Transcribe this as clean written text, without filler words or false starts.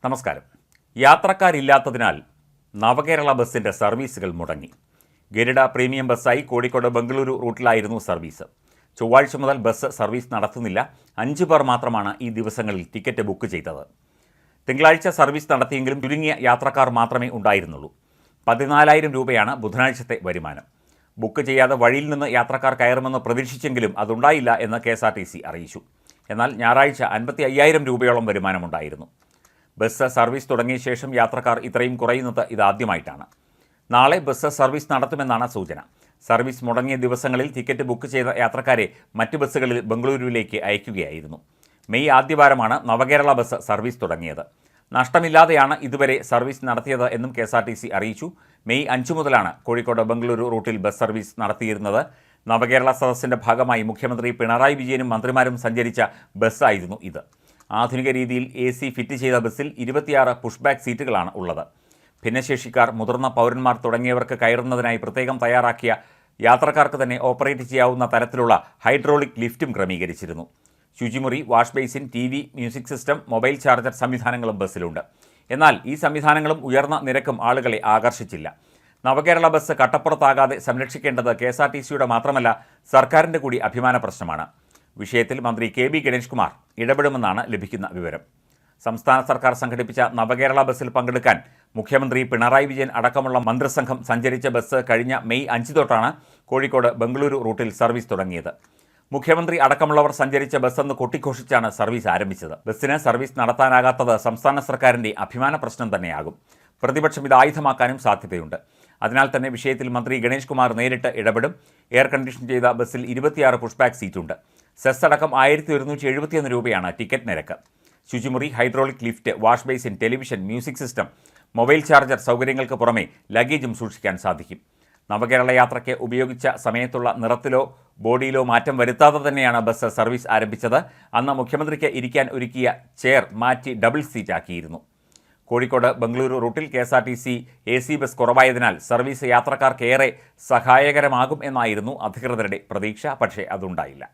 നമസ്കാരം. യാത്രക്കാരില്ലാത്തതിനാൽ നവകേരള ബസിൻ്റെ സർവീസുകൾ മുടങ്ങി. ഗരുഡ പ്രീമിയം ബസ്സായി കോഴിക്കോട് ബംഗളൂരു റൂട്ടിലായിരുന്നു സർവീസ്. ചൊവ്വാഴ്ച മുതൽ ബസ് സർവീസ് നടത്തുന്നില്ല. 5 പേർ മാത്രമാണ് ഈ ദിവസങ്ങളിൽ ടിക്കറ്റ് ബുക്ക് ചെയ്തത്. തിങ്കളാഴ്ച സർവീസ് നടത്തിയെങ്കിലും ചുരുങ്ങിയ യാത്രക്കാർ മാത്രമേ ഉണ്ടായിരുന്നുള്ളൂ. 14,000 രൂപയാണ് ബുധനാഴ്ചത്തെ വരുമാനം. ബുക്ക് ചെയ്യാതെ വഴിയിൽ നിന്ന് യാത്രക്കാർ കയറുമെന്ന് പ്രതീക്ഷിച്ചെങ്കിലും അതുണ്ടായില്ല എന്ന് KSRTC അറിയിച്ചു. എന്നാൽ ഞായറാഴ്ച 55,000 രൂപയോളം വരുമാനമുണ്ടായിരുന്നു. ബസ് സർവീസ് തുടങ്ങിയ ശേഷം യാത്രക്കാർ ഇത്രയും കുറയുന്നത് ഇതാദ്യമായിട്ടാണ്. നാളെ ബസ് സർവീസ് നടത്തുമെന്നാണ് സൂചന. സർവീസ് മുടങ്ങിയ ദിവസങ്ങളിൽ ടിക്കറ്റ് ബുക്ക് ചെയ്ത യാത്രക്കാരെ മറ്റ് ബസ്സുകളിൽ ബംഗളൂരുവിലേക്ക് അയക്കുകയായിരുന്നു. മെയ് ആദ്യവാരമാണ് നവകേരള ബസ് സർവീസ് തുടങ്ങിയത്. നഷ്ടമില്ലാതെയാണ് ഇതുവരെ സർവീസ് നടത്തിയത് എന്നും KSRTC അറിയിച്ചു. മെയ് 5 മുതലാണ് കോഴിക്കോട് ബംഗളൂരു റൂട്ടിൽ ബസ് സർവീസ് നടത്തിയിരുന്നത്. നവകേരള സദസ്സിൻ്റെ ഭാഗമായി മുഖ്യമന്ത്രി പിണറായി വിജയനും മന്ത്രിമാരും സഞ്ചരിച്ച ബസ്സായിരുന്നു ഇത്. ആധുനിക രീതിയിൽ AC ഫിറ്റ് ചെയ്ത ബസ്സിൽ 26 പുഷ്ബാക്ക് സീറ്റുകളാണ് ഉള്ളത്. ഭിന്നശേഷിക്കാർ, മുതിർന്ന പൗരന്മാർ തുടങ്ങിയവർക്ക് കയറുന്നതിനായി പ്രത്യേകം തയ്യാറാക്കിയ യാത്രക്കാർക്ക് തന്നെ ഓപ്പറേറ്റ് ചെയ്യാവുന്ന തരത്തിലുള്ള ഹൈഡ്രോളിക് ലിഫ്റ്റും ക്രമീകരിച്ചിരുന്നു. ശുചിമുറി, wash basin, TV, music system, mobile charger സംവിധാനങ്ങളും ബസ്സിലുണ്ട്. എന്നാൽ ഈ സംവിധാനങ്ങളും ഉയർന്ന നിരക്കും ആളുകളെ ആകർഷിച്ചില്ല. നവകേരള ബസ് കട്ടപ്പുറത്താകാതെ സംരക്ഷിക്കേണ്ടത് KSRTCയുടെ മാത്രമല്ല സർക്കാരിൻ്റെ കൂടി അഭിമാന പ്രശ്നമാണ്. വിഷയത്തിൽ മന്ത്രി KB ഗണേഷ് കുമാർ ഇടപെടുമെന്നാണ് ലഭിക്കുന്ന വിവരം. സംസ്ഥാന സർക്കാർ സംഘടിപ്പിച്ച നവകേരള ബസ്സിൽ പങ്കെടുക്കാൻ മുഖ്യമന്ത്രി പിണറായി വിജയൻ അടക്കമുള്ള മന്ത്രിസംഘം സഞ്ചരിച്ച ബസ് കഴിഞ്ഞ മെയ് 5 തൊട്ടാണ് കോഴിക്കോട് ബംഗളൂരു റൂട്ടിൽ സർവീസ് തുടങ്ങിയത്. മുഖ്യമന്ത്രി അടക്കമുള്ളവർ സഞ്ചരിച്ച ബസ്സെന്ന് കൊട്ടിഘോഷിച്ചാണ് സർവീസ് ആരംഭിച്ചത്. ബസ്സിന് സർവീസ് നടത്താനാകാത്തത് സംസ്ഥാന സർക്കാരിൻ്റെ അഭിമാന പ്രശ്നം തന്നെയാകും. പ്രതിപക്ഷം ഇത് ആയുധമാക്കാനും സാധ്യതയുണ്ട്. അതിനാൽ തന്നെ വിഷയത്തിൽ മന്ത്രി ഗണേഷ് കുമാർ നേരിട്ട് ഇടപെടും. എയർ കണ്ടീഷൻ ചെയ്ത ബസ്സിൽ 26 പുഷ്ബാക്ക് സീറ്റുണ്ട്. സെസ് അടക്കം 1,171 രൂപയാണ് ടിക്കറ്റ് നിരക്ക്. ശുചിമുറി, hydraulic lift, wash basin, television, music system, mobile charger സൗകര്യങ്ങൾക്ക് പുറമെ ലഗേജും സൂക്ഷിക്കാൻ സാധിക്കും. നവകേരള യാത്രയ്ക്ക് ഉപയോഗിച്ച സമയത്തുള്ള നിറത്തിലോ ബോഡിയിലോ മാറ്റം വരുത്താതെ തന്നെയാണ് ബസ് സർവീസ് ആരംഭിച്ചത്. അന്ന് മുഖ്യമന്ത്രിക്ക് ഇരിക്കാൻ ഒരുക്കിയ ചെയർ മാറ്റി ഡബിൾ സീറ്റ് ആക്കിയിരുന്നു. കോഴിക്കോട് ബംഗളൂരു റൂട്ടിൽ KSRTC AC ബസ് കുറവായതിനാൽ സർവീസ് യാത്രക്കാർക്കേറെ സഹായകരമാകും എന്നായിരുന്നു അധികൃതരുടെ പ്രതീക്ഷ. പക്ഷേ അതുണ്ടായില്ല.